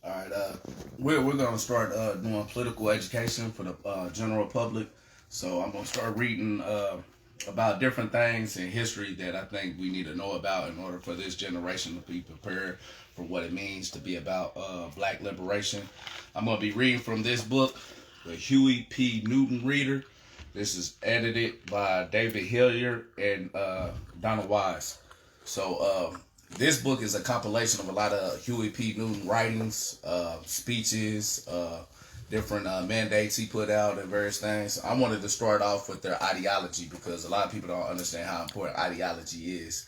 All right, we're gonna start doing political education for the general public. So I'm gonna start reading about different things in history that I think we need to know about in order for this generation to be prepared for what it means to be about Black liberation. I'm gonna be reading from this book, the Huey P. Newton Reader. This is edited by David Hilliard and Donald Wise. So this book is a compilation of a lot of Huey P. Newton writings, speeches, different mandates he put out and various things. I wanted to start off with their ideology because a lot of people don't understand how important ideology is.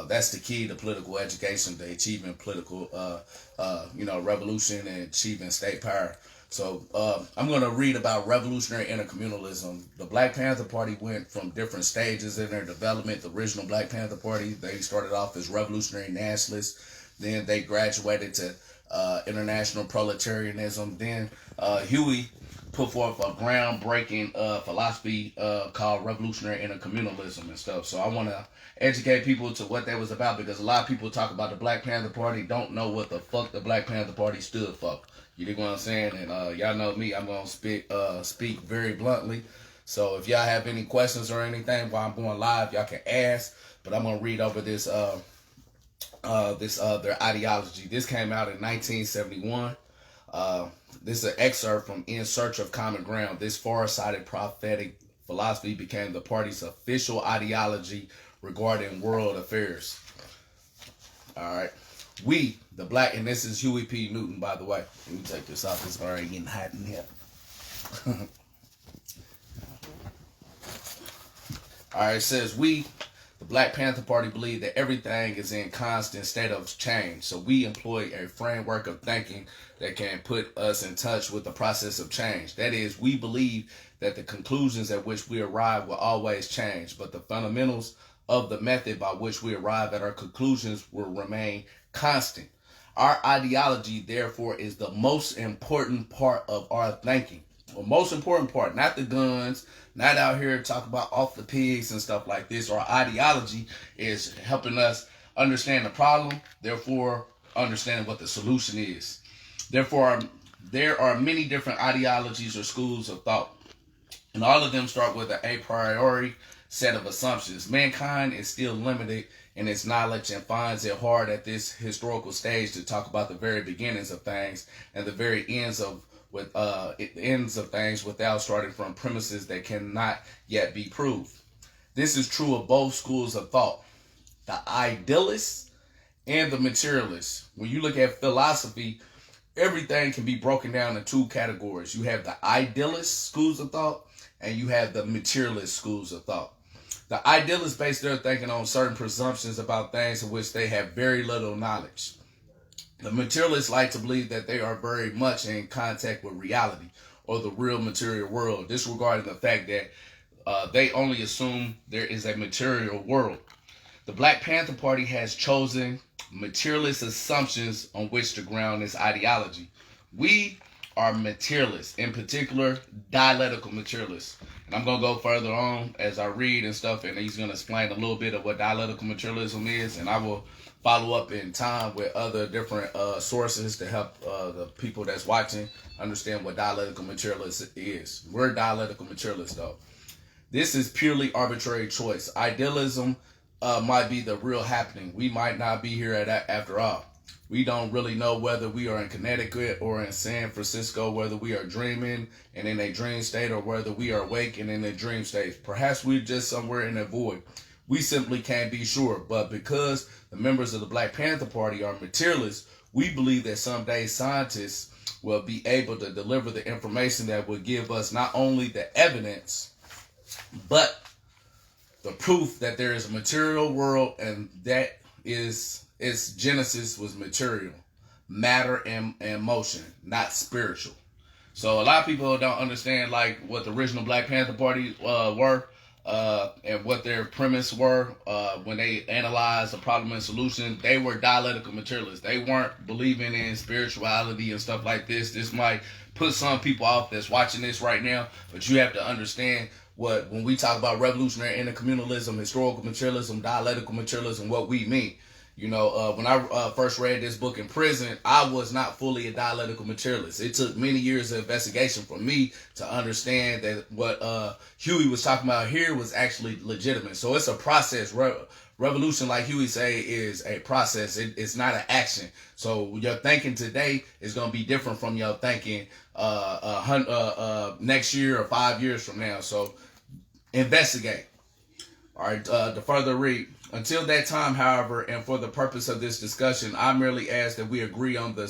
That's the key to political education, to achieving political, revolution and achieving state power. So I'm going to read about Revolutionary Intercommunalism. The Black Panther Party went from different stages in their development. The original Black Panther Party, they started off as revolutionary nationalists. Then they graduated to international proletarianism. Then Huey put forth a groundbreaking philosophy called Revolutionary Intercommunalism and stuff. So I want to educate people to what that was about, because a lot of people talk about the Black Panther Party, don't know what the fuck the Black Panther Party stood for. You dig what I'm saying? And y'all know me, I'm going to speak very bluntly. So if y'all have any questions or anything while I'm going live, y'all can ask. But I'm going to read over this their ideology. This came out in 1971. This is an excerpt from In Search of Common Ground. This far-sighted prophetic philosophy became the party's official ideology regarding world affairs. All right. We, the Black, and this is Huey P. Newton, by the way. Let me take this off. It's already getting hot in here. All right, it says, we, the Black Panther Party, believe that everything is in constant state of change. So we employ a framework of thinking that can put us in touch with the process of change. That is, we believe that the conclusions at which we arrive will always change, but the fundamentals of the method by which we arrive at our conclusions will remain constant. Our ideology, therefore, is the most important part of our thinking. The most important part, not the guns, not out here talking about off the pigs and stuff like this. Our ideology is helping us understand the problem, therefore understanding what the solution is. Therefore, there are many different ideologies or schools of thought, and all of them start with an a priori set of assumptions. Mankind is still limited in its knowledge and finds it hard at this historical stage to talk about the very beginnings of things and the very ends of things without starting from premises that cannot yet be proved. This is true of both schools of thought, the idealists and the materialists. When you look at philosophy, everything can be broken down in two categories. You have the idealist schools of thought and you have the materialist schools of thought. The idealists base their thinking on certain presumptions about things of which they have very little knowledge. The materialists like to believe that they are very much in contact with reality or the real material world, disregarding the fact that they only assume there is a material world. The Black Panther Party has chosen materialist assumptions on which to ground its ideology. We are materialists, in particular, dialectical materialists. And I'm going to go further on as I read and stuff, and he's going to explain a little bit of what dialectical materialism is, and I will follow up in time with other different sources to help the people that's watching understand what dialectical materialist is. We're dialectical materialists, though. This is purely arbitrary choice. Idealism might be the real happening. We might not be here after all. We don't really know whether we are in Connecticut or in San Francisco, whether we are dreaming and in a dream state or whether we are awake and in a dream state. Perhaps we're just somewhere in a void. We simply can't be sure. But because the members of the Black Panther Party are materialists, we believe that someday scientists will be able to deliver the information that will give us not only the evidence, but the proof that there is a material world, and that is its genesis was material, matter and motion, not spiritual. So a lot of people don't understand like what the original Black Panther Party were and what their premise were when they analyzed the problem and solution. They were dialectical materialists. They weren't believing in spirituality and stuff like this. This might put some people off that's watching this right now, but you have to understand when we talk about revolutionary intercommunalism, historical materialism, dialectical materialism, what we mean. You know, when I first read this book in prison, I was not fully a dialectical materialist. It took many years of investigation for me to understand that what Huey was talking about here was actually legitimate. So it's a process. Revolution, like Huey say, is a process. It's not an action. So your thinking today is going to be different from your thinking next year or 5 years from now. So investigate. All right, to further read. Until that time, however, and for the purpose of this discussion, I merely ask that we agree on the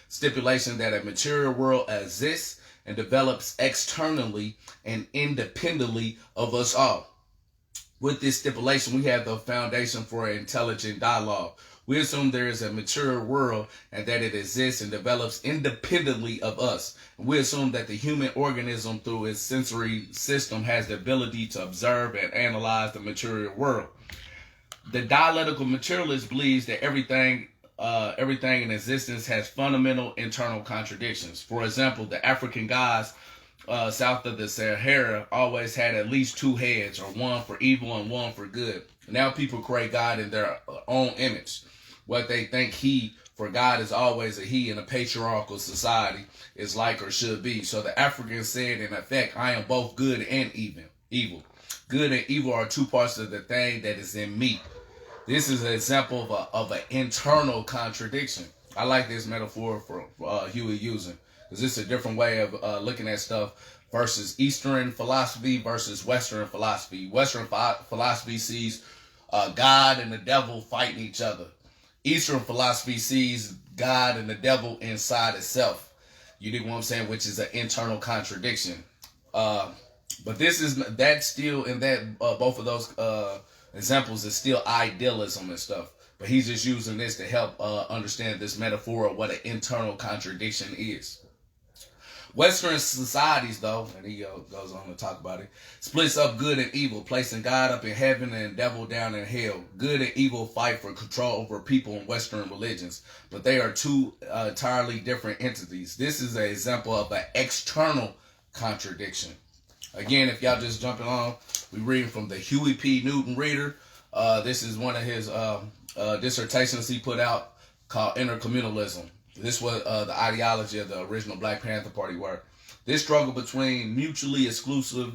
stipulation that a material world exists and develops externally and independently of us all. With this stipulation, we have the foundation for an intelligent dialogue. We assume there is a material world and that it exists and develops independently of us. We assume that the human organism, through its sensory system, has the ability to observe and analyze the material world. The dialectical materialist believes that everything in existence has fundamental internal contradictions. For example, the African gods south of the Sahara always had at least two heads, or one for evil and one for good. Now people create God in their own image. What they think he, for God is always a he in a patriarchal society, is like or should be. So the Africans said, in effect, I am both good and evil. Good and evil are two parts of the thing that is in me. This is an example of an internal contradiction. I like this metaphor for Huey using, because it's a different way of looking at stuff versus Eastern philosophy versus Western philosophy. Western philosophy sees God and the devil fighting each other. Eastern philosophy sees God and the devil inside itself. You dig what I'm saying? Which is an internal contradiction. But that's still in that both of those examples is still idealism and stuff. But he's just using this to help understand this metaphor of what an internal contradiction is. Western societies, though, and he goes on to talk about it, splits up good and evil, placing God up in heaven and devil down in hell. Good and evil fight for control over people in Western religions, but they are two entirely different entities. This is an example of an external contradiction. Again, if y'all just jumping on, we reading from the Huey P. Newton Reader. This is one of his dissertations he put out called Intercommunalism. This was the ideology of the original Black Panther Party work. This struggle between mutually exclusive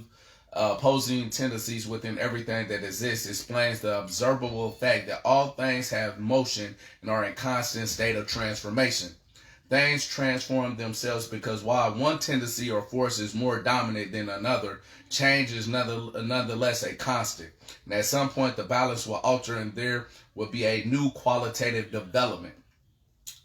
opposing tendencies within everything that exists explains the observable fact that all things have motion and are in constant state of transformation. Things transform themselves because while one tendency or force is more dominant than another, change is nonetheless a constant. And at some point, the balance will alter and there will be a new qualitative development.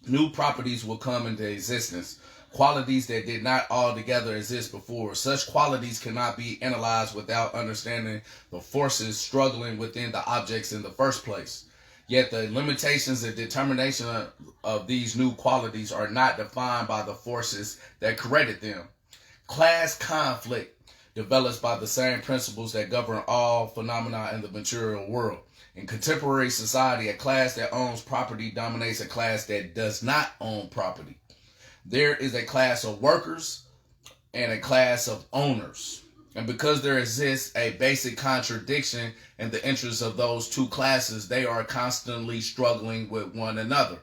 New properties will come into existence, qualities that did not altogether exist before. Such qualities cannot be analyzed without understanding the forces struggling within the objects in the first place. Yet the limitations and determination of these new qualities are not defined by the forces that created them. Class conflict develops by the same principles that govern all phenomena in the material world. In contemporary society, a class that owns property dominates a class that does not own property. There is a class of workers and a class of owners. And because there exists a basic contradiction in the interests of those two classes, they are constantly struggling with one another.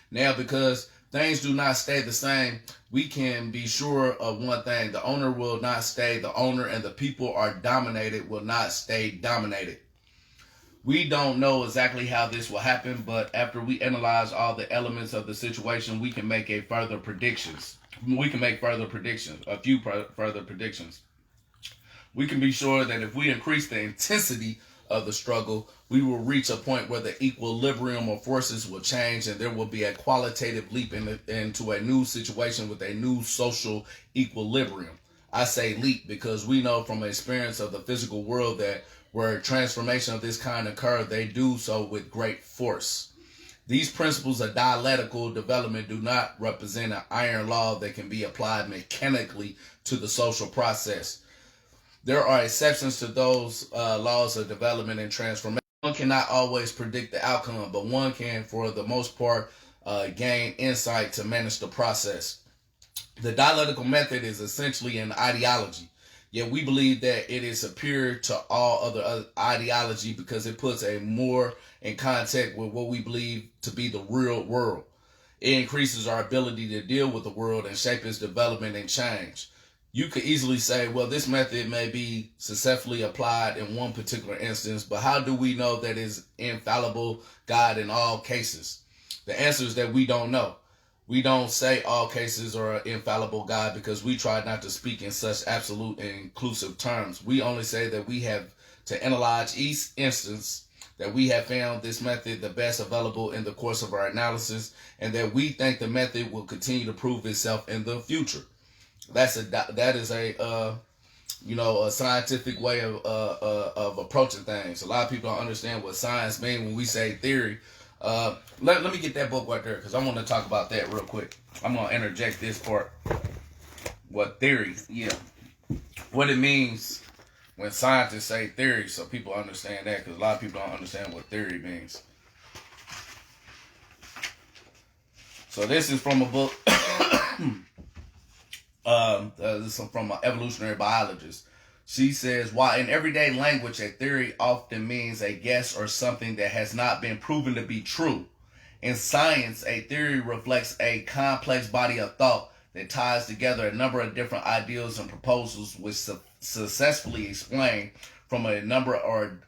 Now, because things do not stay the same, we can be sure of one thing. The owner will not stay the owner, and the people are dominated will not stay dominated. We don't know exactly how this will happen, but after we analyze all the elements of the situation, we can make further predictions. A few further predictions. We can be sure that if we increase the intensity of the struggle, we will reach a point where the equilibrium of forces will change and there will be a qualitative leap into a new situation with a new social equilibrium. I say leap because we know from experience of the physical world that where transformation of this kind occur, they do so with great force. These principles of dialectical development do not represent an iron law that can be applied mechanically to the social process. There are exceptions to those laws of development and transformation. One cannot always predict the outcome, but one can, for the most part, gain insight to manage the process. The dialectical method is essentially an ideology, Yet we believe that it is superior to all other ideology because it puts a more in contact with what we believe to be the real world. It increases our ability to deal with the world and shape its development and change. You could easily say, well, this method may be successfully applied in one particular instance, but how do we know that it's infallible guide in all cases? The answer is that we don't know. We don't say all cases are infallible guide because we try not to speak in such absolute and inclusive terms. We only say that we have to analyze each instance, that we have found this method the best available in the course of our analysis, and that we think the method will continue to prove itself in the future. That is a scientific way of approaching things. A lot of people don't understand what science means when we say theory. Let me get that book right there because I want to talk about that real quick. I'm gonna interject this part. What theory? Yeah, what it means when scientists say theory, so people understand that, because a lot of people don't understand what theory means. So this is from a book. This is from an evolutionary biologist. She says, while in everyday language a theory often means a guess or something that has not been proven to be true, in science a theory reflects a complex body of thought that ties together a number of different ideals and proposals which successfully explain from a number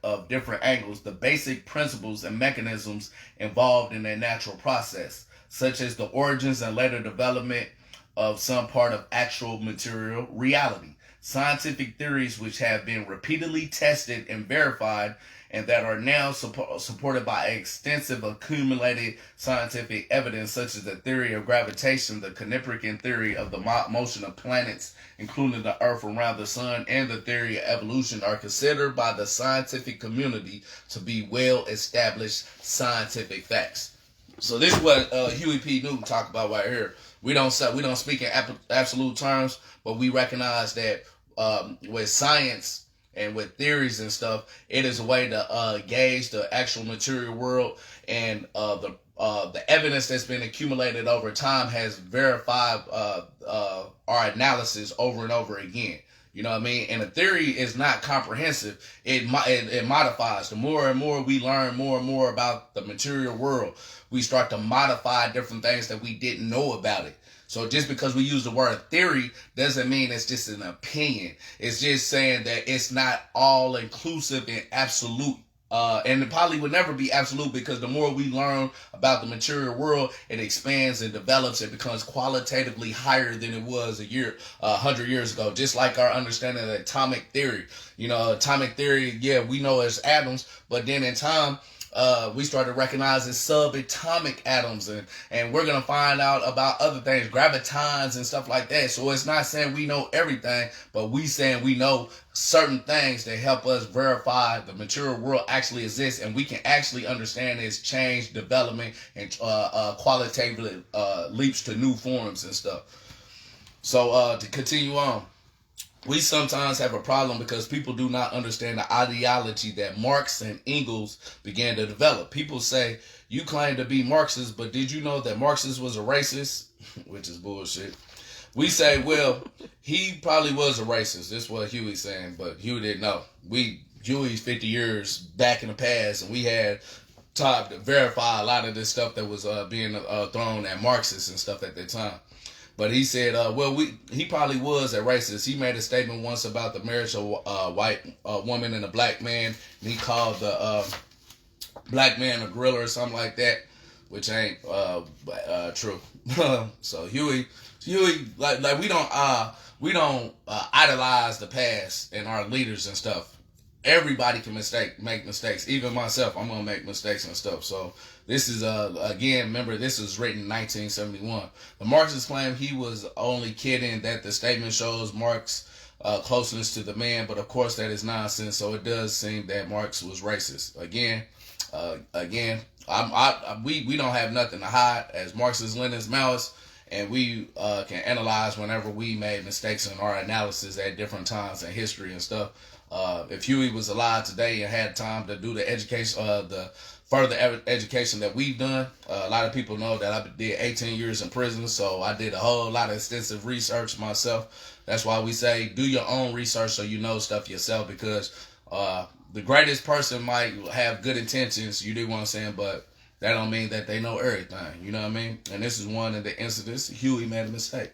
of different angles the basic principles and mechanisms involved in a natural process, such as the origins and later development of some part of actual material reality. Scientific theories which have been repeatedly tested and verified and that are now supported by extensive accumulated scientific evidence, such as the theory of gravitation, the Copernican theory of the motion of planets, including the Earth around the sun, and the theory of evolution, are considered by the scientific community to be well-established scientific facts. So this is what Huey P. Newton talked about right here. We don't speak in absolute terms, but we recognize that with science and with theories and stuff, it is a way to gauge the actual material world, and the evidence that's been accumulated over time has verified our analysis over and over again. You know what I mean? And a theory is not comprehensive. It modifies. The more and more we learn more and more about the material world, we start to modify different things that we didn't know about it. So just because we use the word theory doesn't mean it's just an opinion. It's just saying that it's not all inclusive and absolute. And it probably would never be absolute, because the more we learn about the material world, it expands and develops. It becomes qualitatively higher than it was 100 years ago. Just like our understanding of atomic theory. You know, atomic theory, yeah, we know as atoms, but then in time, we started recognizing subatomic atoms, and we're going to find out about other things, gravitons and stuff like that. So it's not saying we know everything, but we saying we know certain things that help us verify the material world actually exists, and we can actually understand its change, development, and qualitative leaps to new forms and stuff. So to continue on, we sometimes have a problem because people do not understand the ideology that Marx and Engels began to develop. People say, you claim to be Marxist, but did you know that Marxist was a racist? Which is bullshit. We say, well, he probably was a racist. This is what Huey's saying, but Huey didn't know. Huey's 50 years back in the past, and we had time to verify a lot of this stuff that was being thrown at Marxists and stuff at that time. But he said, he probably was a racist. He made a statement once about the marriage of a white woman and a black man, and he called the black man a gorilla or something like that, which ain't true. So Huey, like we don't idolize the past and our leaders and stuff. Everybody can make mistakes. Even myself, I'm gonna make mistakes and stuff. So this is again, remember, this was written in 1971. The Marxists claim he was only kidding, that the statement shows Marx's closeness to the man, but of course that is nonsense. So it does seem that Marx was racist. Again, we don't have nothing to hide as Marxists, Leninists, Maoists, and we can analyze whenever we made mistakes in our analysis at different times in history and stuff. If Huey was alive today and had time to do the education, the further education that we've done. A lot of people know that I did 18 years in prison, so I did a whole lot of extensive research myself. That's why we say do your own research so you know stuff yourself, because the greatest person might have good intentions, you do what I'm saying, but that don't mean that they know everything, you know what I mean? And this is one of the incidents Huey made a mistake.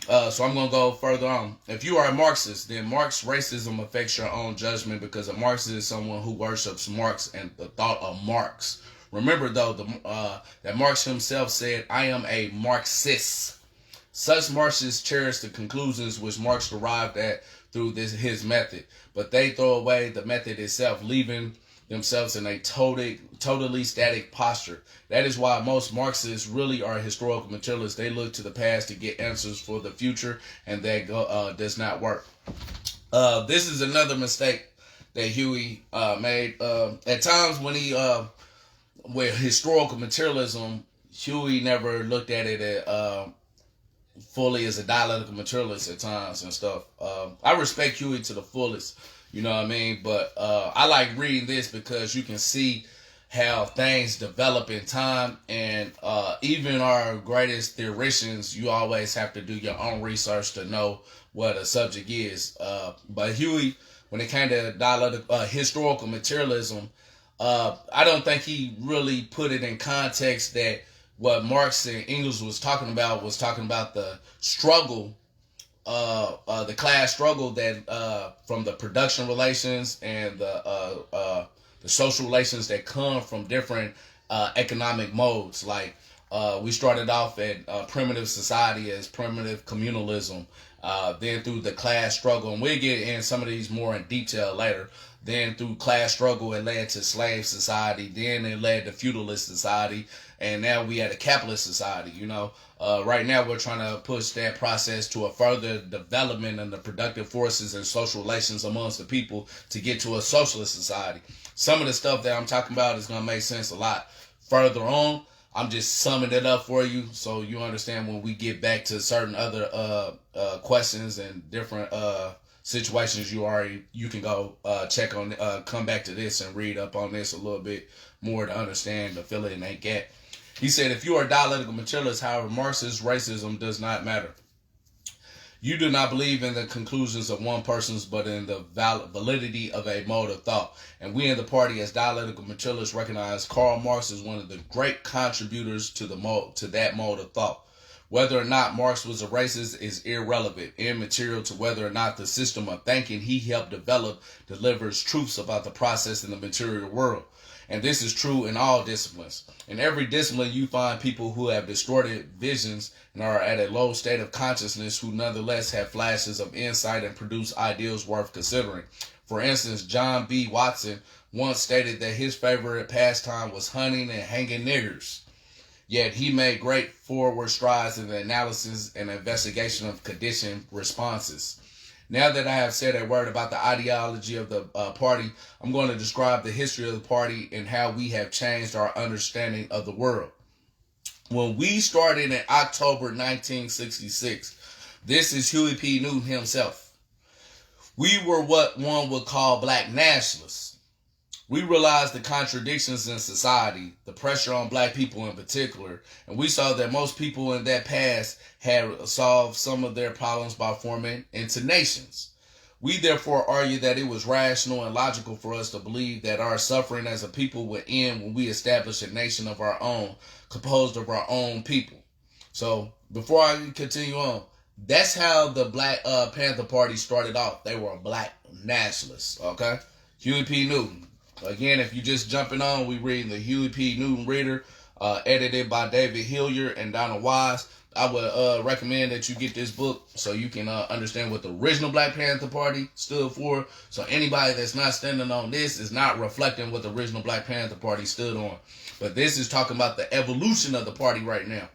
So I'm going to go further on. If you are a Marxist, then Marx racism affects your own judgment, because a Marxist is someone who worships Marx and the thought of Marx. Remember, though, that Marx himself said, I am a Marxist. Such Marxists cherish the conclusions which Marx derived at through his method, but they throw away the method itself, leaving themselves in a totally static posture. That is why most Marxists really are historical materialists. They look to the past to get answers for the future, and that does not work. This is another mistake that Huey made. At times when he, with historical materialism, Huey never looked at it fully as a dialectical materialist at times and stuff. I respect Huey to the fullest. You know what I mean? But I like reading this because you can see how things develop in time. And even our greatest theoreticians, you always have to do your own research to know what a subject is. But Huey, when it came to historical materialism, I don't think he really put it in context that what Marx and Engels was talking about the struggle, the class struggle that from the production relations and the social relations that come from different economic modes. Like we started off at primitive society as primitive communalism, then through the class struggle, and we'll get in some of these more in detail later. Then through class struggle, it led to slave society. Then it led to feudalist society. And now we at a capitalist society, you know. Right now we're trying to push that process to a further development in the productive forces and social relations amongst the people to get to a socialist society. Some of the stuff that I'm talking about is going to make sense a lot further on. I'm just summing it up for you so you understand when we get back to certain other questions and different situations. You can go check on, come back to this and read up on this a little bit more to understand the fill in that gap. He said, if you are a dialectical materialist, however, Marxist racism does not matter. You do not believe in the conclusions of one person's, but in the validity of a mode of thought. And we in the party as dialectical materialists recognize Karl Marx as one of the great contributors to that mode of thought. Whether or not Marx was a racist is irrelevant, immaterial to whether or not the system of thinking he helped develop delivers truths about the process in the material world. And this is true in all disciplines. In every discipline, you find people who have distorted visions and are at a low state of consciousness who nonetheless have flashes of insight and produce ideals worth considering. For instance, John B. Watson once stated that his favorite pastime was hunting and hanging niggers. Yet he made great forward strides in the analysis and investigation of conditioned responses. Now that I have said a word about the ideology of the party, I'm going to describe the history of the party and how we have changed our understanding of the world. When we started in October 1966, this is Huey P. Newton himself. We were what one would call black nationalists. We realized the contradictions in society, the pressure on black people in particular, and we saw that most people in that past had solved some of their problems by forming into nations. We therefore argue that it was rational and logical for us to believe that our suffering as a people would end when we established a nation of our own, composed of our own people. So before I continue on, that's how the Black Panther Party started off. They were black nationalists, okay? Huey P. Newton. Again, if you're just jumping on, we reading the Huey P. Newton Reader, edited by David Hilliard and Donald Wise. I would recommend that you get this book so you can understand what the original Black Panther Party stood for. So anybody that's not standing on this is not reflecting what the original Black Panther Party stood on. But this is talking about the evolution of the party right now.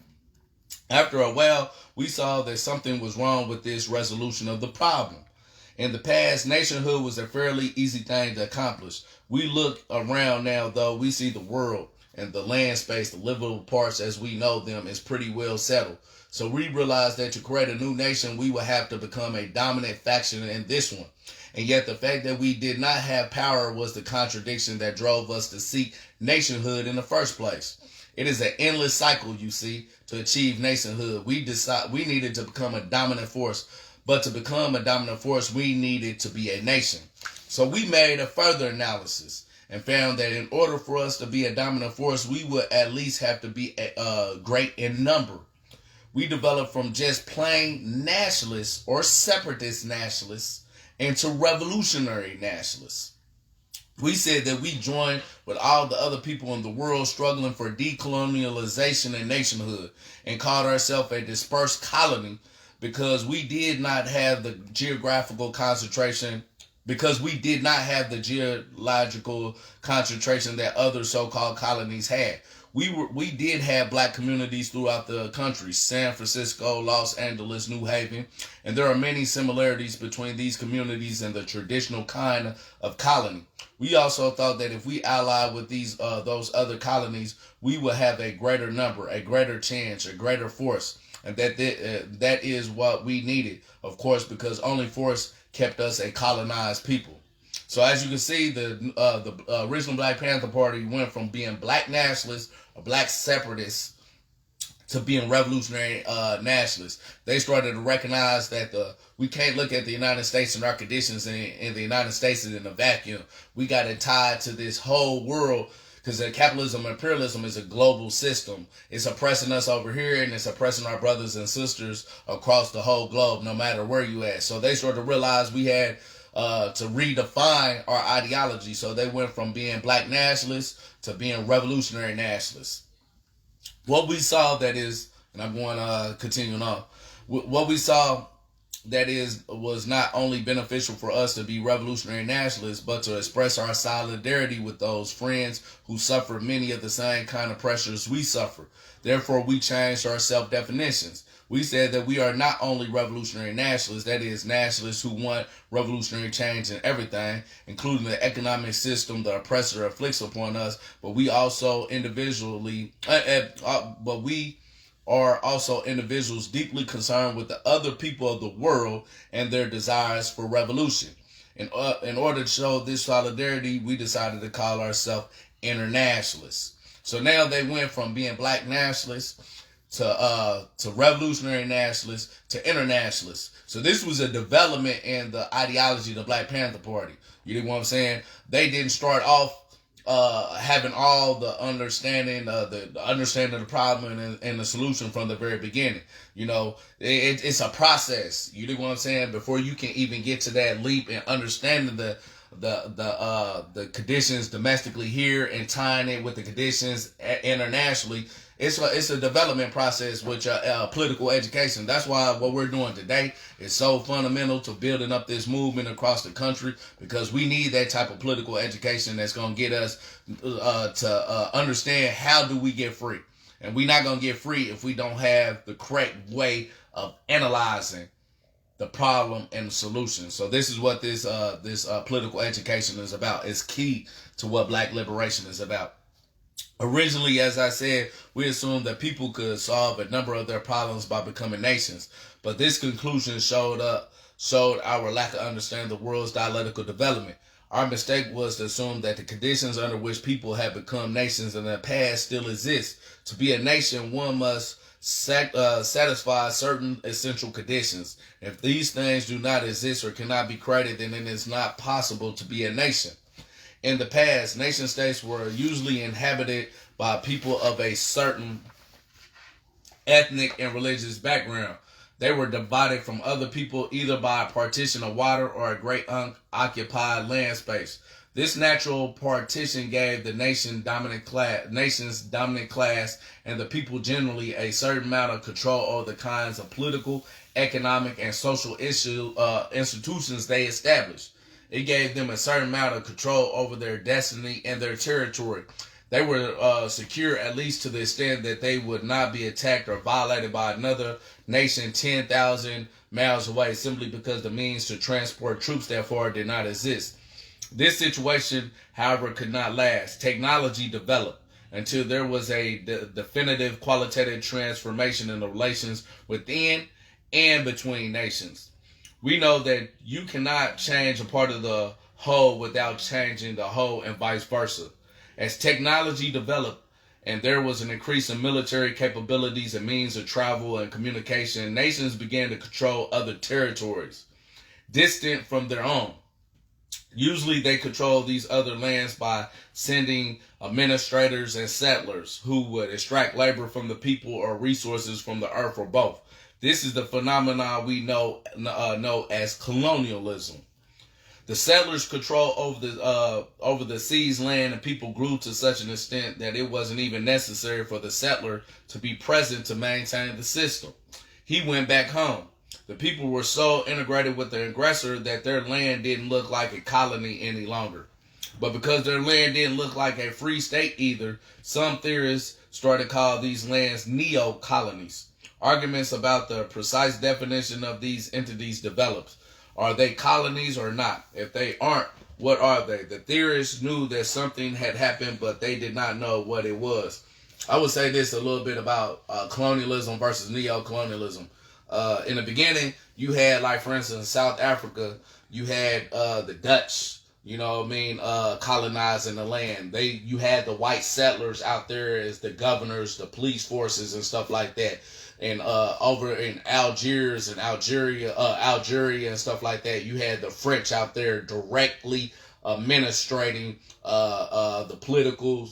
After a while, we saw that something was wrong with this resolution of the problem. In the past, nationhood was a fairly easy thing to accomplish. We look around now, though, we see the world and the land space, the livable parts as we know them, is pretty well settled. So we realized that to create a new nation, we would have to become a dominant faction in this one. And yet the fact that we did not have power was the contradiction that drove us to seek nationhood in the first place. It is an endless cycle, you see, to achieve nationhood. We needed to become a dominant force, but to become a dominant force, we needed to be a nation. So we made a further analysis and found that in order for us to be a dominant force, we would at least have to be great in number. We developed from just plain nationalists or separatist nationalists into revolutionary nationalists. We said that we joined with all the other people in the world struggling for decolonialization and nationhood and called ourselves a dispersed colony because we did not have the geographical concentration, because we did not have the geological concentration that other so-called colonies had. We did have black communities throughout the country: San Francisco, Los Angeles, New Haven, and there are many similarities between these communities and the traditional kind of colony. We also thought that if we allied with those other colonies, we would have a greater number, a greater chance, a greater force, and that is what we needed, of course, because only force kept us a colonized people. So as you can see, the Original Black Panther Party went from being black nationalists or black separatists to being revolutionary nationalists. They started to recognize that we can't look at the United States and our conditions in the United States in a vacuum. We got it tied to this whole world, because capitalism and imperialism is a global system. It's oppressing us over here, and it's oppressing our brothers and sisters across the whole globe, no matter where you at. So they started to realize we had to redefine our ideology. So they went from being black nationalists to being revolutionary nationalists. What we saw, that is, and I'm going to continue on, what we saw that was not only beneficial for us to be revolutionary nationalists, but to express our solidarity with those friends who suffer many of the same kind of pressures we suffer. Therefore, we changed our self-definitions. We said that we are not only revolutionary nationalists, that is, nationalists who want revolutionary change in everything, including the economic system the oppressor afflicts upon us, but we also we are also individuals deeply concerned with the other people of the world and their desires for revolution. In order to show this solidarity, we decided to call ourselves internationalists. So now they went from being black nationalists to revolutionary nationalists to internationalists. So this was a development in the ideology of the Black Panther Party. You know what I'm saying? They didn't start off having all the understanding, the understanding of the problem and the solution from the very beginning. You know, it's a process. You know what I'm saying? Before you can even get to that leap and understanding the conditions domestically here and tying it with the conditions internationally. It's a development process with political education. That's why what we're doing today is so fundamental to building up this movement across the country, because we need that type of political education that's going to get us to understand how do we get free. And we're not going to get free if we don't have the correct way of analyzing the problem and the solution. So this is what this political education is about. It's key to what black liberation is about. Originally, as I said, we assumed that people could solve a number of their problems by becoming nations. But this conclusion showed our lack of understanding of the world's dialectical development. Our mistake was to assume that the conditions under which people have become nations in the past still exist. To be a nation, one must satisfy certain essential conditions. If these things do not exist or cannot be created, then it is not possible to be a nation. In the past, nation states were usually inhabited by people of a certain ethnic and religious background. They were divided from other people either by a partition of water or a great unoccupied land space. This natural partition gave the nation's dominant class and the people generally a certain amount of control over the kinds of political, economic, and social institutions they established. It gave them a certain amount of control over their destiny and their territory. They were secure, at least to the extent that they would not be attacked or violated by another nation 10,000 miles away, simply because the means to transport troops that far did not exist. This situation, however, could not last. Technology developed until there was a definitive qualitative transformation in the relations within and between nations. We know that you cannot change a part of the whole without changing the whole, and vice versa. As technology developed and there was an increase in military capabilities and means of travel and communication, nations began to control other territories distant from their own. Usually they control these other lands by sending administrators and settlers who would extract labor from the people or resources from the earth or both. This is the phenomenon we know as colonialism. The settlers' control over the seized land and people grew to such an extent that it wasn't even necessary for the settler to be present to maintain the system. He went back home. The people were so integrated with the aggressor that their land didn't look like a colony any longer. But because their land didn't look like a free state either, some theorists started to call these lands Neo Colonies. Arguments about the precise definition of these entities developed. Are they colonies or not? If they aren't, what are they? The theorists knew that something had happened, but they did not know what it was. I would say this a little bit about colonialism versus neo-colonialism. In the beginning, you had, like, for instance, South Africa, you had the Dutch, colonizing the land. You had the white settlers out there as the governors, the police forces, and stuff like that. And over in Algeria and stuff like that, you had the French out there directly administrating the political,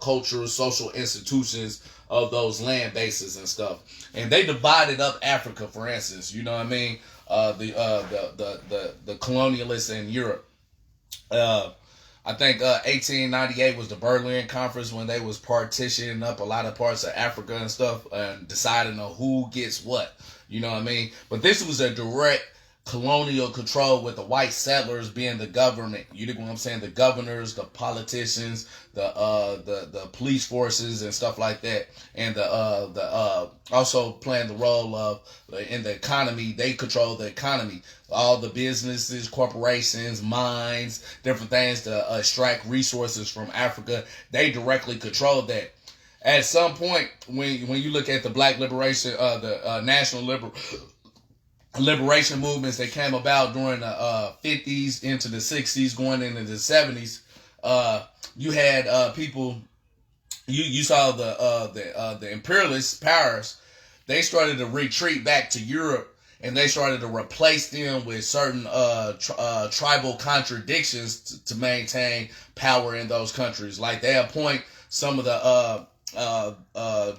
cultural, social institutions of those land bases and stuff. And they divided up Africa, for instance. You know what I mean? The colonialists in Europe. I think 1898 was the Berlin Conference when they was partitioning up a lot of parts of Africa and stuff and deciding on who gets what. You know what I mean? But this was a direct colonial control with the white settlers being the government. You know what I'm saying? The governors, the politicians, the police forces and stuff like that, and the also playing the role of in the economy. They control the economy, all the businesses, corporations, mines, different things to extract resources from Africa. They directly control that. At some point, when you look at the Black liberation, the national liberation movements that came about during the 50s into the 60s, going into the 70s, you had people. You saw the imperialist powers. They started to retreat back to Europe, and they started to replace them with certain tribal contradictions to maintain power in those countries. Like they appoint some of the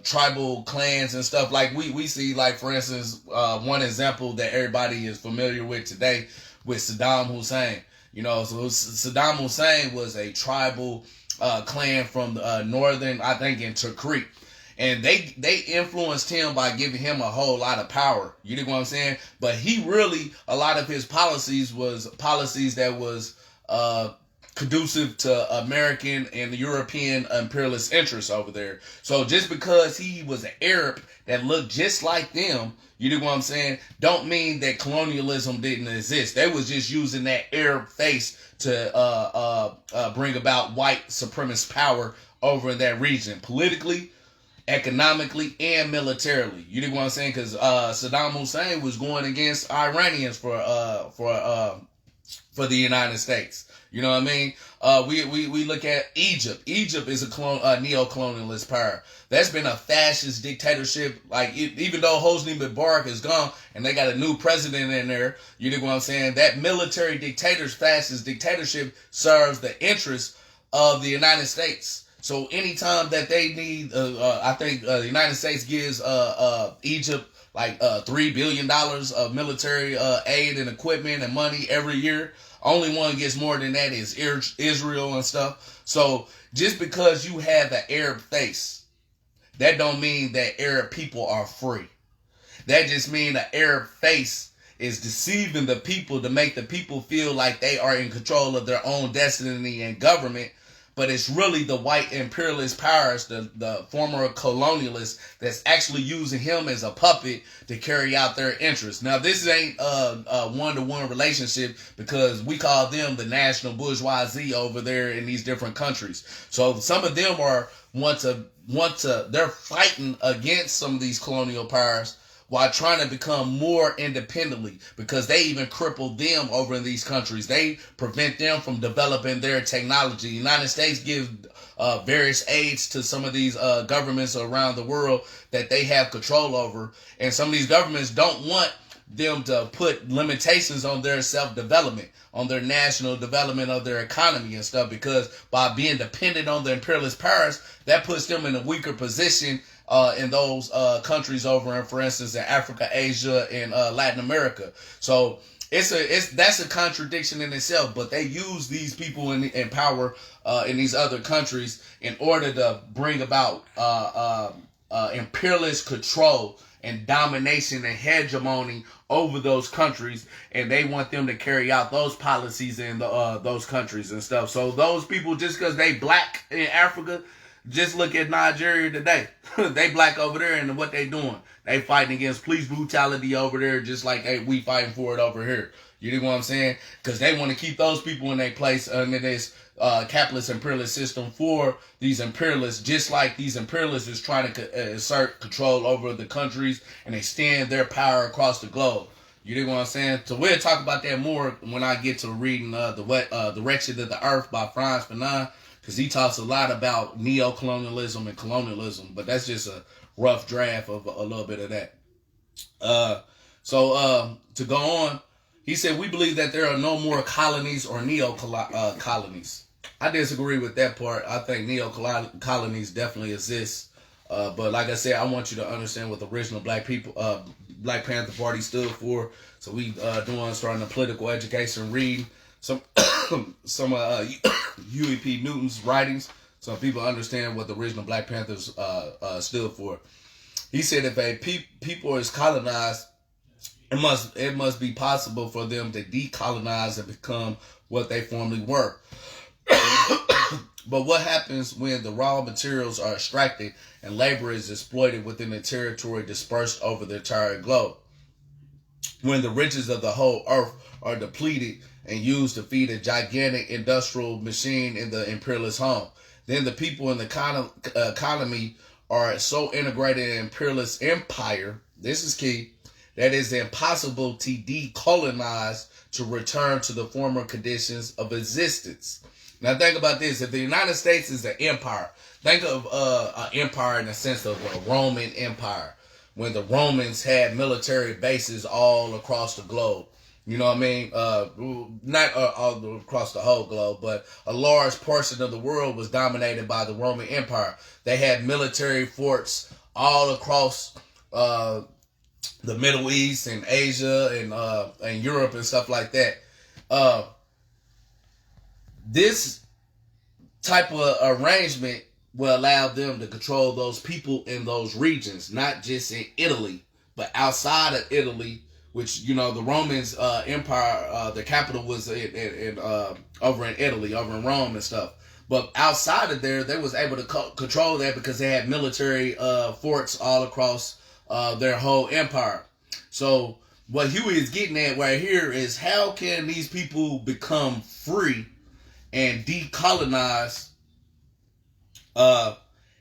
tribal clans and stuff. Like we see, like, for instance, one example that everybody is familiar with today with Saddam Hussein. So Saddam Hussein was a tribal clan from northern, I think, in Turkey. And they influenced him by giving him a whole lot of power. You know what I'm saying? But he really, a lot of his policies was policies that was conducive to American and European imperialist interests over there. So just because he was an Arab that looked just like them, you know what I'm saying, don't mean that colonialism didn't exist. They was just using that Arab face to bring about white supremacist power over in that region, politically, economically, and militarily. You know what I'm saying? Because Saddam Hussein was going against Iranians for the United States. You know what I mean? We look at Egypt. Egypt is a neo-colonialist power. That's been a fascist dictatorship. Like, even though Hosni Mubarak is gone and they got a new president in there, you know what I'm saying? That military fascist dictatorship serves the interests of the United States. So anytime that they need, I think the United States gives Egypt like $3 billion of military aid and equipment and money every year. Only one gets more than that is Israel and stuff. So just because you have an Arab face, that don't mean that Arab people are free. That just means the Arab face is deceiving the people to make the people feel like they are in control of their own destiny and government. But it's really the white imperialist powers, the former colonialists, that's actually using him as a puppet to carry out their interests. Now, this ain't a one-to-one relationship because we call them the national bourgeoisie over there in these different countries. So some of them are they're fighting against some of these colonial powers, while trying to become more independently, because they even cripple them over in these countries. They prevent them from developing their technology. The United States gives various aids to some of these governments around the world that they have control over, and some of these governments don't want them to put limitations on their self-development, on their national development of their economy and stuff, because by being dependent on the imperialist powers, that puts them in a weaker position in those countries over in, for instance, in Africa, Asia, and Latin America. So that's a contradiction in itself. But they use these people in power in these other countries in order to bring about imperialist control and domination and hegemony over those countries, and they want them to carry out those policies in those countries and stuff. So those people, just because they black in Africa, just look at Nigeria today. They black over there, and what they doing? They fighting against police brutality over there, just like we fighting for it over here. You know what I'm saying? Because they want to keep those people in their place under this capitalist imperialist system for these imperialists, just like these imperialists is trying to assert control over the countries and extend their power across the globe. You know what I'm saying? So we'll talk about that more when I get to reading The Wretched of the Earth by Franz Fanon, because he talks a lot about Neo Colonialism and colonialism, but that's just a rough draft of a little bit of that. To go on, he said, we believe that there are no more colonies or neo-colonies. I disagree with that part. I think neo-colonies definitely exist. But like I said, I want you to understand what the original Black Panther Party stood for. So we starting a political education, reading some UEP Newton's writings, so people understand what the original Black Panthers stood for. He said if a people is colonized, it must be possible for them to decolonize and become what they formerly were. But what happens when the raw materials are extracted and labor is exploited within a territory dispersed over the entire globe? When the riches of the whole earth are depleted and used to feed a gigantic industrial machine in the imperialist home, then the people in the economy are so integrated in imperialist empire, this is key, that it's impossible to decolonize to return to the former conditions of existence. Now think about this. If the United States is an empire, think of an empire in the sense of a Roman Empire, when the Romans had military bases all across the globe. You know what I mean? Not all across the whole globe, but a large portion of the world was dominated by the Roman Empire. They had military forts all across the Middle East and Asia and Europe and stuff like that. This type of arrangement will allow them to control those people in those regions, not just in Italy, but outside of Italy, which, you know, the Romans empire, the capital was over in Italy, over in Rome and stuff. But outside of there, they was able to control that because they had military forts all across their whole empire. So what Huey is getting at right here is, how can these people become free and decolonize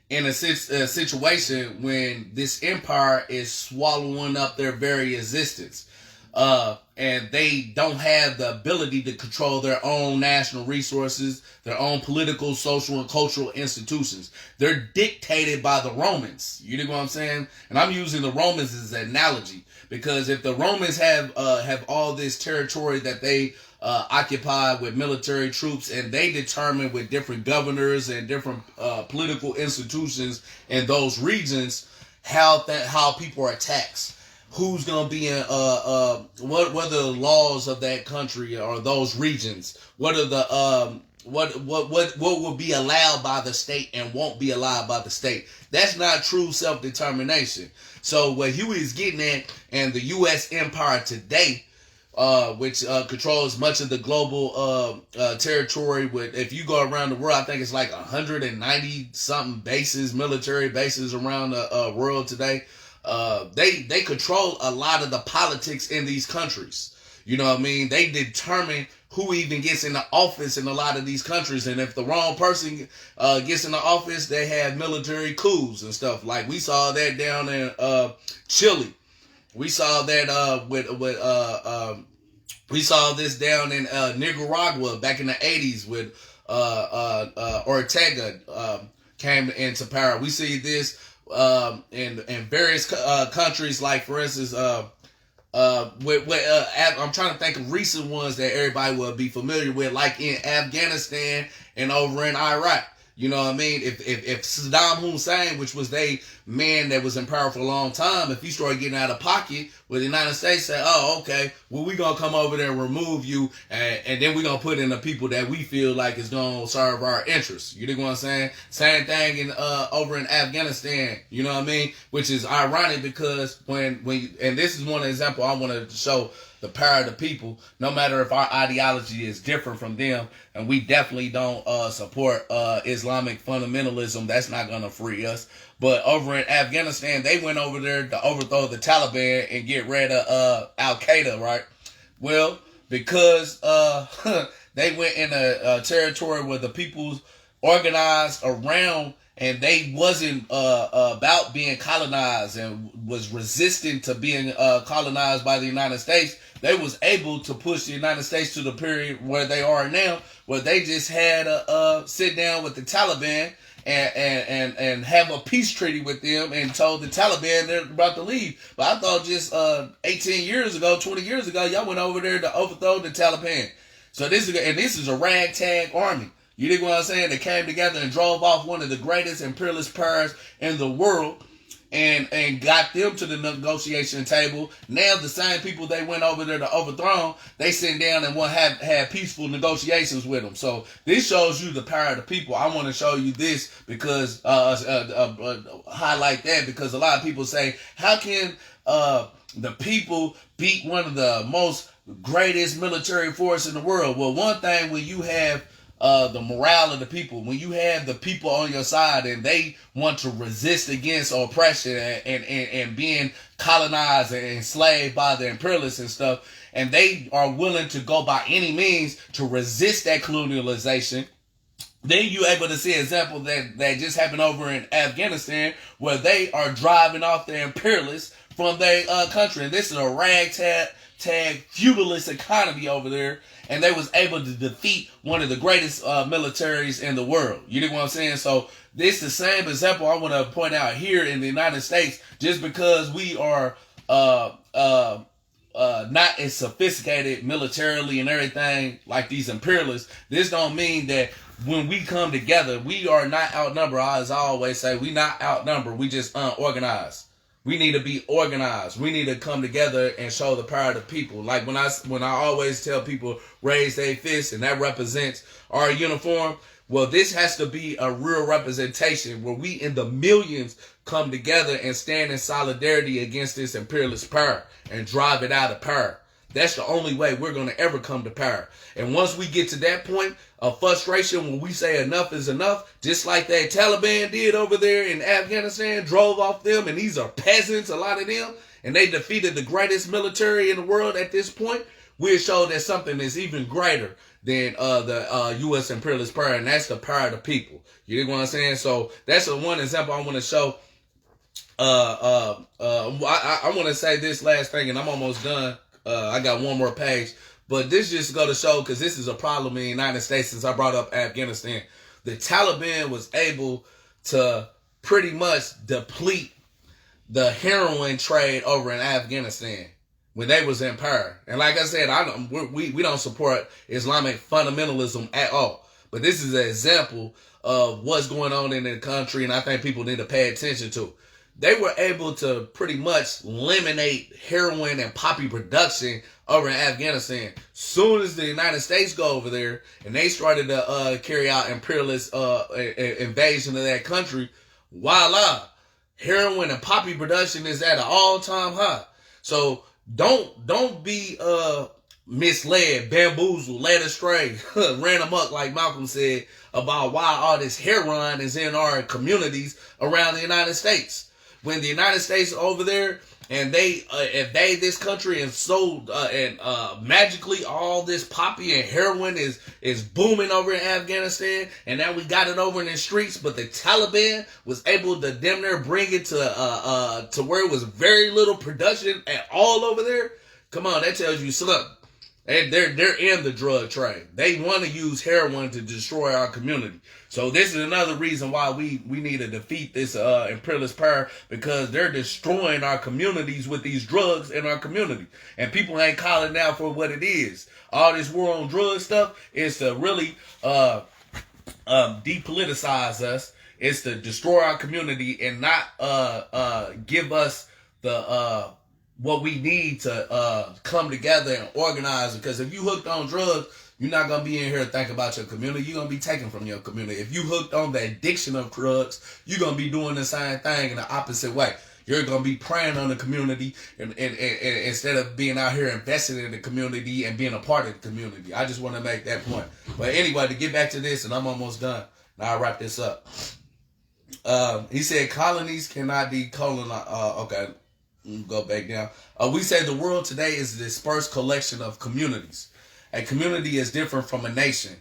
in a situation when this empire is swallowing up their very existence, and they don't have the ability to control their own national resources, their own political, social, and cultural institutions. They're dictated by the Romans. You know what I'm saying? And I'm using the Romans as an analogy, because if the Romans have all this territory that they occupy with military troops, and they determine with different governors and different political institutions in those regions how people are taxed, who's gonna be in what are the laws of that country or those regions, what are the what will be allowed by the state and won't be allowed by the state. That's not true self-determination. So what Huey is getting at, and the U.S. empire today, which controls much of the global territory, with, if you go around the world, I think it's like 190 something bases, military bases around the world today. They control a lot of the politics in these countries. You know what I mean? They determine who even gets into office in a lot of these countries. And if the wrong person gets into office, they have military coups and stuff. Like we saw that down in Chile. We saw that we saw this down in Nicaragua back in the 80s with Ortega came into power. We see this in various countries, like for instance, I'm trying to think of recent ones that everybody will be familiar with, like in Afghanistan and over in Iraq. You know what I mean? If Saddam Hussein, which was they man that was in power for a long time, if he started getting out of pocket, well, the United States said, "Oh, okay, well, we're gonna come over there and remove you, and then we're gonna put in the people that we feel like is gonna serve our interests." You know what I'm saying? Same thing in over in Afghanistan. You know what I mean? Which is ironic because when and this is one example I want to show the power of the people, no matter if our ideology is different from them, and we definitely don't support Islamic fundamentalism. That's not going to free us. But over in Afghanistan, they went over there to overthrow the Taliban and get rid of Al-Qaeda, right? Well, because they went in a territory where the people's organized around and they wasn't about being colonized and was resistant to being colonized by the United States, they was able to push the United States to the period where they are now, where they just had a sit down with the Taliban and have a peace treaty with them and told the Taliban they're about to leave. But I thought just 18 years ago, 20 years ago, y'all went over there to overthrow the Taliban. So this is a ragtag army. You dig what I'm saying? They came together and drove off one of the greatest imperialist powers in the world and got them to the negotiation table. Now the same people they went over there to overthrow, they sit down and want to have peaceful negotiations with them. So this shows you the power of the people. I want to show you this because highlight that because a lot of people say, how can the people beat one of the most greatest military force in the world? Well, one thing when you have the morale of the people, when you have the people on your side and they want to resist against oppression and being colonized and enslaved by the imperialists and stuff, and they are willing to go by any means to resist that colonialization, then you're able to see an example that just happened over in Afghanistan where they are driving off the imperialists from their country. And this is a ragtag feudalist economy over there, and they was able to defeat one of the greatest militaries in the world. You know what I'm saying? So this is the same example I want to point out here in the United States. Just because we are not as sophisticated militarily and everything like these imperialists, this don't mean that when we come together, we are not outnumbered. As I always say, we not outnumbered. We just unorganized. We need to be organized. We need to come together and show the power of the people. Like when I always tell people raise their fists and that represents our uniform. Well, this has to be a real representation where we in the millions come together and stand in solidarity against this imperialist power and drive it out of power. That's the only way we're going to ever come to power. And once we get to that point of frustration, when we say enough is enough, just like that Taliban did over there in Afghanistan, drove off them, and these are peasants, a lot of them, and they defeated the greatest military in the world at this point, we'll show that something is even greater than the U.S. imperialist power, and that's the power of the people. You know what I'm saying? So that's the one example I want to show. I want to say this last thing, and I'm almost done. I got one more page, but this just go to show, because this is a problem in the United States since I brought up Afghanistan. The Taliban was able to pretty much deplete the heroin trade over in Afghanistan when they was in power. And like I said, we don't support Islamic fundamentalism at all. But this is an example of what's going on in the country, and I think people need to pay attention to. They were able to pretty much eliminate heroin and poppy production over in Afghanistan. Soon as the United States go over there and they started to carry out imperialist invasion of that country, voila, heroin and poppy production is at an all-time high. So don't be misled, bamboozled, led astray, ran amok, like Malcolm said, about why all this heroin is in our communities around the United States. When the United States over there and they invade this country and magically all this poppy and heroin is booming over in Afghanistan, and now we got it over in the streets, but the Taliban was able to damn near bring it to where it was very little production at all over there. Come on, that tells you something. They're in the drug trade. They want to use heroin to destroy our community. So this is another reason why we need to defeat this imperialist power, because they're destroying our communities with these drugs in our community. And people ain't calling out for what it is. All this war on drug stuff is to really depoliticize us. It's to destroy our community and not give us the what we need to come together and organize. Because if you hooked on drugs, you're not going to be in here thinking about your community. You're going to be taken from your community. If you hooked on the addiction of drugs, you're going to be doing the same thing in the opposite way. You're going to be preying on the community and instead of being out here invested in the community and being a part of the community. I just want to make that point. But anyway, to get back to this, and I'm almost done. Now I'll wrap this up. He said colonies cannot decolonize. Okay. Go back down. We say the world today is a dispersed collection of communities. A community is different from a nation.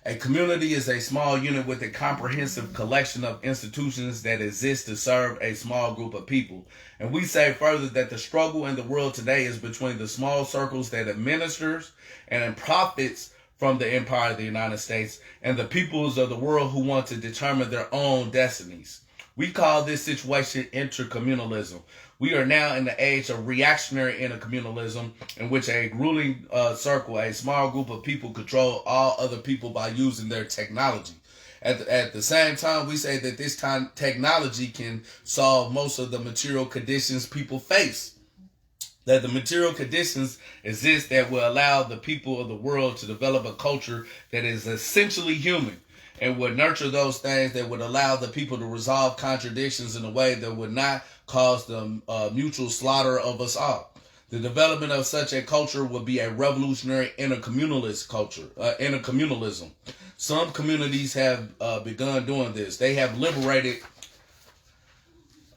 A community is a small unit with a comprehensive collection of institutions that exist to serve a small group of people. And we say further that the struggle in the world today is between the small circles that administers and profits from the empire of the United States and the peoples of the world who want to determine their own destinies. We call this situation intercommunalism. We are now in the age of reactionary intercommunalism, in which a ruling circle, a small group of people, control all other people by using their technology. At the same time, we say that this time technology can solve most of the material conditions people face. That the material conditions exist that will allow the people of the world to develop a culture that is essentially human, and would nurture those things that would allow the people to resolve contradictions in a way that would not cause the mutual slaughter of us all. The development of such a culture would be a revolutionary intercommunalist culture, intercommunalism. Some communities have begun doing this. They have liberated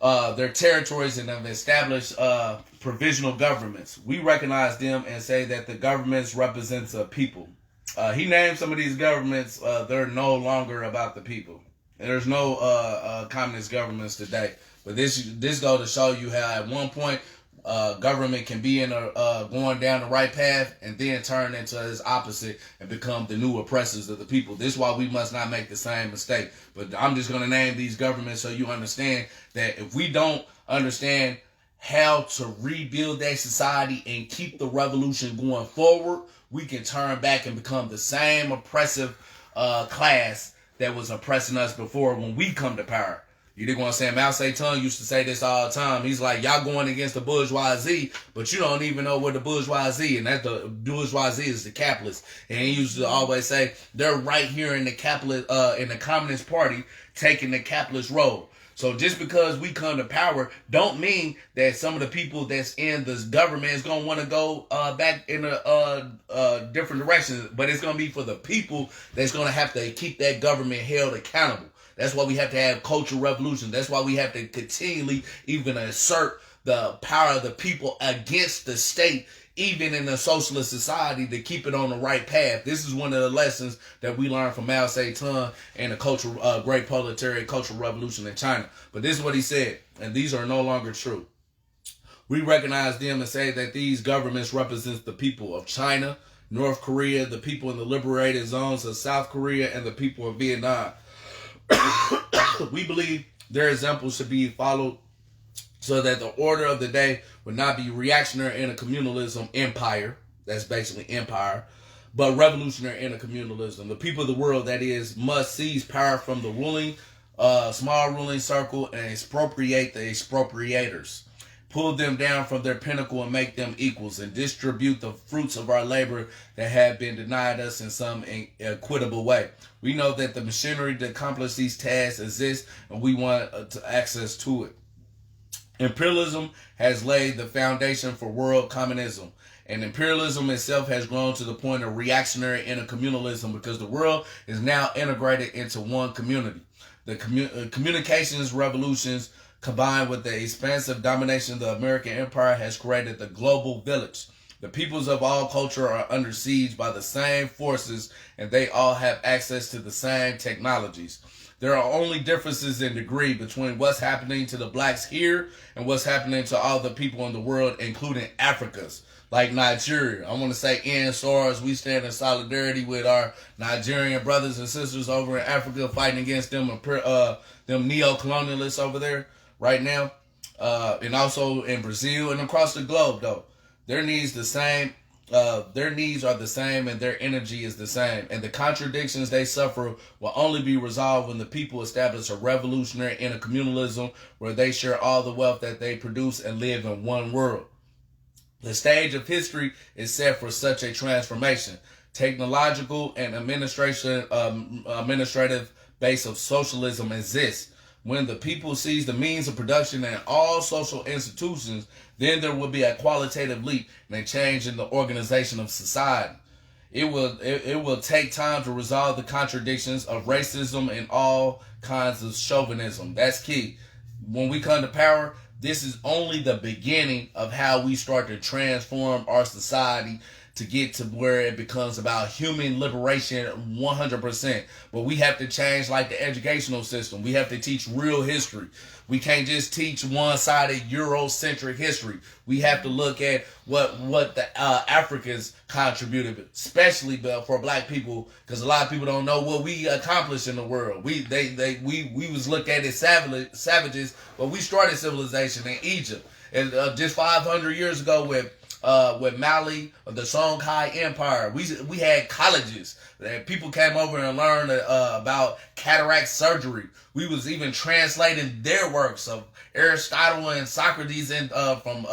their territories and have established provisional governments. We recognize them and say that the governments represent the people. He named some of these governments. They're no longer about the people. And there's no communist governments today. But this goes to show you how at one point government can be in going down the right path and then turn into its opposite and become the new oppressors of the people. This is why we must not make the same mistake. But I'm just going to name these governments so you understand that if we don't understand how to rebuild that society and keep the revolution going forward, we can turn back and become the same oppressive class that was oppressing us before when we come to power. You dig what I'm saying? Mao Zedong used to say this all the time. He's like, y'all going against the bourgeoisie, but you don't even know what the bourgeoisie, and that's the bourgeoisie is the capitalists. And he used to always say, they're right here in the capitalist, in the Communist Party, taking the capitalist role. So just because we come to power don't mean that some of the people that's in this government is going to want to go back in a different direction. But it's going to be for the people that's going to have to keep that government held accountable. That's why we have to have cultural revolution. That's why we have to continually even assert the power of the people against the state, even in a socialist society, to keep it on the right path. This is one of the lessons that we learned from Mao Zedong and the great proletariat cultural revolution in China. But this is what he said, and these are no longer true. We recognize them and say that these governments represent the people of China, North Korea, the people in the liberated zones of South Korea, and the people of Vietnam. We believe their examples should be followed so that the order of the day would not be reactionary intercommunalism empire, that's basically empire, but revolutionary intercommunalism. The people of the world, that is, must seize power from the ruling, small ruling circle and expropriate the expropriators. Pull them down from their pinnacle and make them equals, and distribute the fruits of our labor that have been denied us in some equitable way. We know that the machinery to accomplish these tasks exists, and we want access to it. Imperialism has laid the foundation for world communism, and imperialism itself has grown to the point of reactionary intercommunalism because the world is now integrated into one community. The communications revolutions combined with the expansive domination of the American empire, has created the global village. The peoples of all culture are under siege by the same forces, and they all have access to the same technologies. There are only differences in degree between what's happening to the blacks here and what's happening to all the people in the world, including Africa's. Like Nigeria. I want to say in SARS, we stand in solidarity with our Nigerian brothers and sisters over in Africa, fighting against them Neo Colonialists over there right now. And also in Brazil and across the globe, though. Their needs the same. Their needs are the same, and their energy is the same. And the contradictions they suffer will only be resolved when the people establish a revolutionary intercommunalism where they share all the wealth that they produce and live in one world. The stage of history is set for such a transformation. Technological and administrative base of socialism exists. When the people seize the means of production in all social institutions, then there will be a qualitative leap and a change in the organization of society. It will take time to resolve the contradictions of racism and all kinds of chauvinism. That's key. When we come to power, this is only the beginning of how we start to transform our society to get to where it becomes about human liberation 100%. But we have to change like the educational system. We have to teach real history. We can't just teach one-sided Eurocentric history. We have to look at what the Africans contributed, especially for black people, because a lot of people don't know what we accomplished in the world. We was looked at as savages, but we started civilization in Egypt, and just 500 years ago with Mali, the Songhai Empire. We had colleges that people came over and learned about cataract surgery. We was even translating their works of Aristotle and Socrates from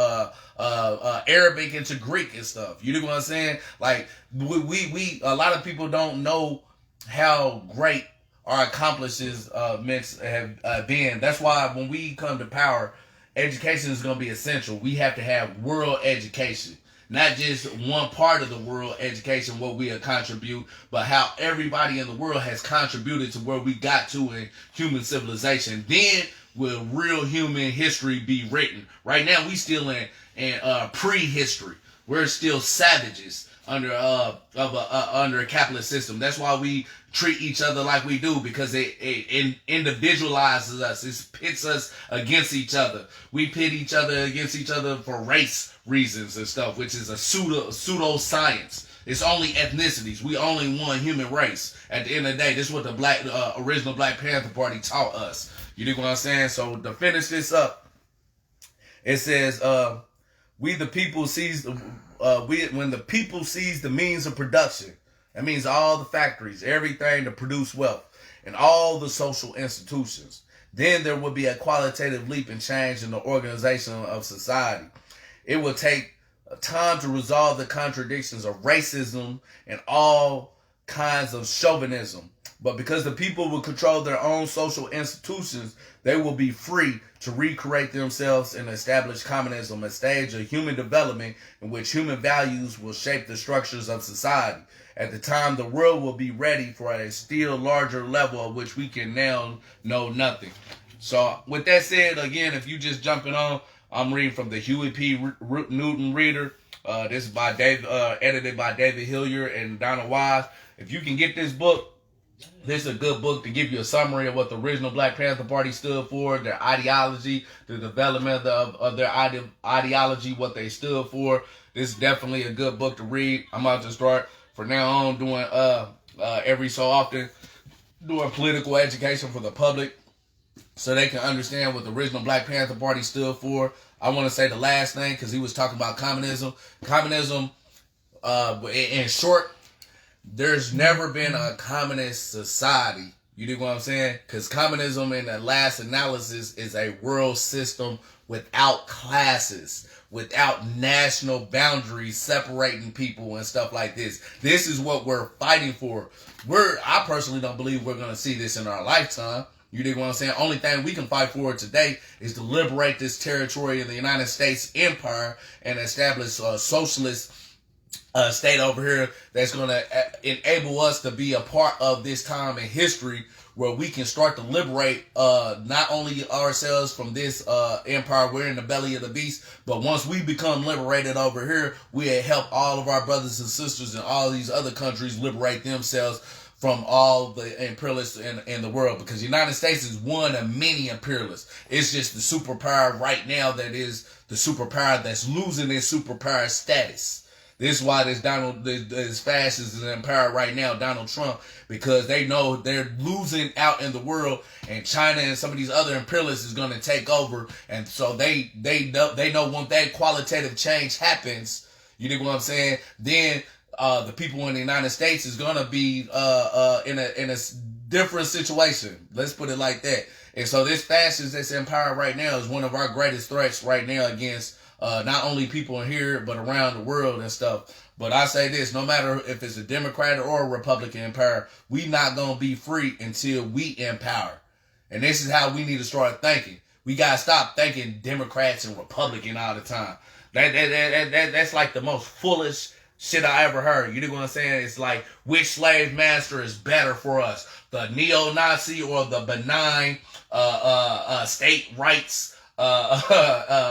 Arabic into Greek and stuff. You know what I'm saying? Like we a lot of people don't know how great our accomplishments have been. That's why when we come to power, education is going to be essential. We have to have world education. Not just one part of the world education, what we contribute, but how everybody in the world has contributed to where we got to in human civilization. Then will real human history be written. Right now, we still in prehistory. We're still savages under a capitalist system. That's why we treat each other like we do, because it individualizes us. It pits us against each other. We pit each other against each other for race reasons and stuff, which is a pseudo science. It's only ethnicities. We only one human race. At the end of the day, this is what the original Black Panther Party taught us. You know what I'm saying? So to finish this up, it says, when the people seize the means of production, that means all the factories, everything to produce wealth, and all the social institutions, then there will be a qualitative leap and change in the organization of society. It will take time to resolve the contradictions of racism and all kinds of chauvinism. But because the people will control their own social institutions, they will be free to recreate themselves and establish communism, a stage of human development in which human values will shape the structures of society. At the time, the world will be ready for a still larger level of which we can now know nothing. So with that said, again, if you just jumping on, I'm reading from the Huey P. Newton Reader. This is by edited by David Hillier and Donna Wise. If you can get this book, this is a good book to give you a summary of what the original Black Panther Party stood for, their ideology, the development of their ideology, what they stood for. This is definitely a good book to read. I'm about to start from now on doing every so often doing political education for the public, so they can understand what the original Black Panther Party stood for. I want to say the last thing, because he was talking about communism. Communism, in short, there's never been a communist society. You know what I'm saying? Because communism, in the last analysis, is a world system without classes, without national boundaries separating people and stuff like this. This is what we're fighting for. I personally don't believe we're going to see this in our lifetime. You dig what I'm saying? Only thing we can fight for today is to liberate this territory of the United States empire and establish a socialist state over here that's going to enable us to be a part of this time in history where we can start to liberate not only ourselves from this empire, we're in the belly of the beast, but once we become liberated over here, we help all of our brothers and sisters in all these other countries liberate themselves from all the imperialists in the world, because the United States is one of many imperialists. It's just the superpower right now that is the superpower that's losing its superpower status. This is why this fascist is in power right now, Donald Trump, because they know they're losing out in the world, and China and some of these other imperialists is going to take over, and so they know when that qualitative change happens, you know what I'm saying? Then the people in the United States is going to be in a different situation. Let's put it like that. And so this fascist that's in power right now is one of our greatest threats right now against not only people in here, but around the world and stuff. But I say this, no matter if it's a Democrat or a Republican in power, we not going to be free until we in power. And this is how we need to start thinking. We got to stop thinking Democrats and Republican all the time. That's like the most foolish shit I ever heard. You know what I'm saying? It's like, which slave master is better for us? The neo-Nazi or the benign state rights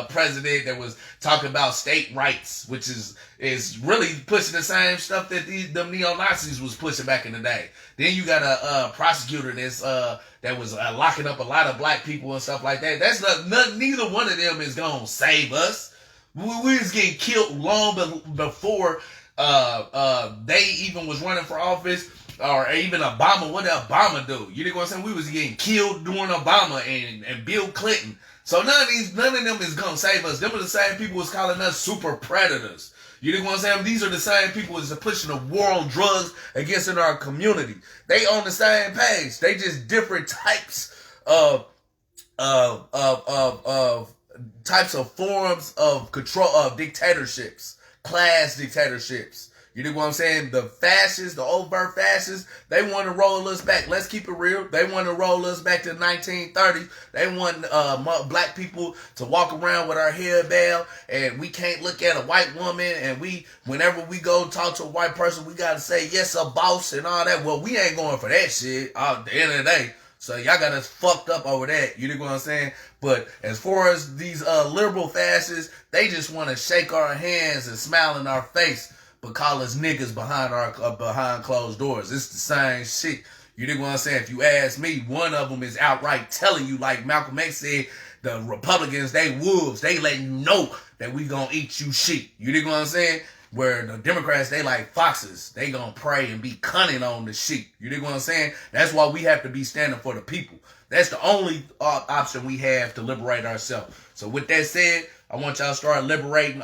president that was talking about state rights, which is really pushing the same stuff that them neo-Nazis was pushing back in the day. Then you got a prosecutor that was locking up a lot of black people and stuff like that. That's neither one of them is gonna save us. We was getting killed long before they even was running for office, or even Obama. What did Obama do? You know what I'm saying? We was getting killed during Obama and Bill Clinton. So none of them is gonna save us. Them are the same people who's calling us super predators. You know what I'm saying? These are the same people who's pushing a war on drugs against in our community. They on the same page. They just different types of forms of control, of dictatorships, class dictatorships. You know what I'm saying? The fascists, the overt fascists, they want to roll us back. Let's keep it real. They want to roll us back to the 1930s. They want black people to walk around with our head down, and we can't look at a white woman, and whenever we go talk to a white person, we got to say, yes, a boss and all that. Well, we ain't going for that shit at the end of the day. So y'all got us fucked up over that. You know what I'm saying? But as far as these liberal fascists, they just want to shake our hands and smile in our face, but call us niggas behind closed doors. It's the same shit. You know what I'm saying? If you ask me, one of them is outright telling you, like Malcolm X said, the Republicans, they wolves. They letting you know that we gonna eat you sheep. You know what I'm saying? Where the Democrats, they like foxes. They gonna prey and be cunning on the sheep. You know what I'm saying? That's why we have to be standing for the people. That's the only option we have to liberate ourselves. So with that said, I want y'all to start liberating,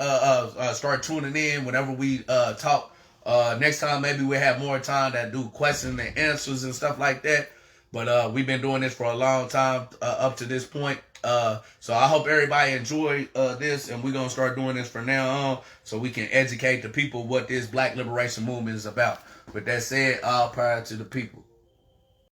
start tuning in whenever we talk. Next time, maybe we'll have more time to do questions and answers and stuff like that. But we've been doing this for a long time up to this point. So I hope everybody enjoyed this, and we're going to start doing this from now on so we can educate the people what this Black Liberation Movement is about. With that said, all power to the people.